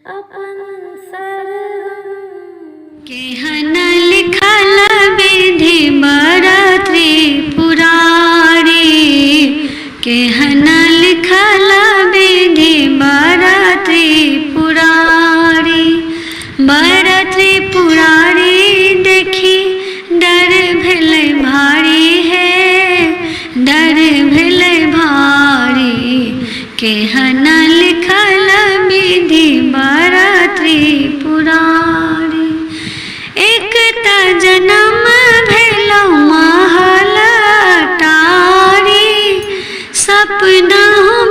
अपन सर्वं केहन लिखल विधि बड़ा त्रिपुरारी, केहन लिखल विधि बड़ा त्रिपुरारी, बड़ा त्रिपुरारी देखी डर भेलै भारी है, डर भेलै भारी। केहन लिखल विधि बड़ा त्रिपुरारी, एक त जन्म भेलौ महल अटारी, सपना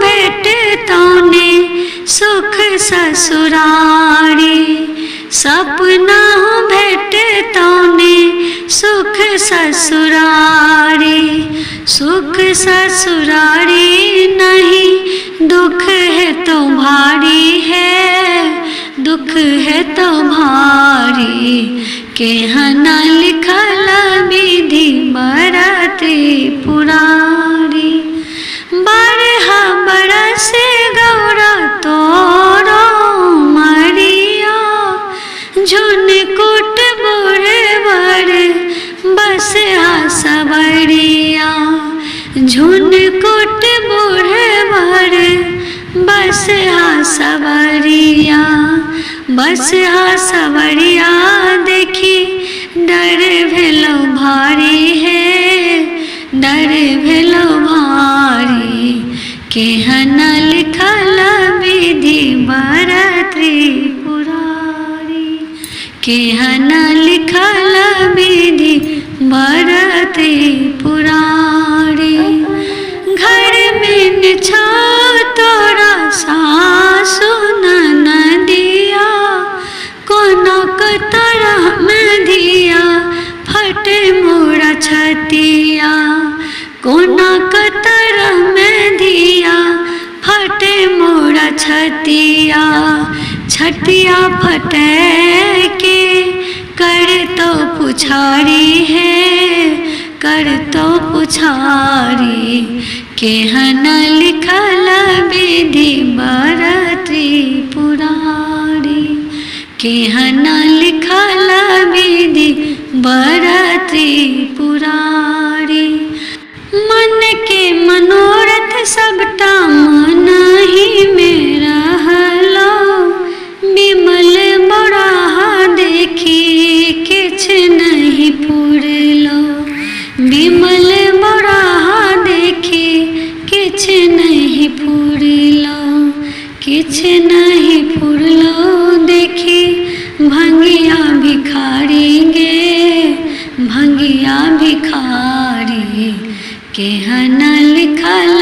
भेटतौ ने सुख ससुरारी, सपना भेटतौ ने सुख ससुरारी, सुख ससुरारी नहीं दुख है तो भारी है, दुख है तो भारी। केहन लिखल विधि बड़ा त्रिपुरारी, बारह बरस गौरा तोरो मरिया, झुनकुट बुढ़वर बस सवरिया, झुनकुट बुढ़वर बस सवरिया, बस सवरिया देखी डर भेलौ भारी है, डर भेलौ भारी। केहन लिखल विधि बड़ा त्रिपुरारी, केहन लिखल विधि बड़ा त्रिपुरारी। घर में न छौ तोरा सासु ननदिया, कोनो तरह में दिया फटे मोरा छतिया, कोनो तरह में दिया फटे मोरा छतिया, छतिया फटे के कर तो पुछारी है, कर तो पुछारी। केहन लिखल विधि बड़ा त्रिपुरारी, केहन लिखल विधि बड़ा त्रिपुरारी। मन के मनोरथ सबटा मन ही में रहलो, बिमल बराहा देखी किछ नहीं पुरलो, बिमल बराहा देखी किछ नहीं पुरलो, किछ नहीं पुरलो देखी भंगिया भिखारी गे, भंगिया भिखारी। केहन लिखल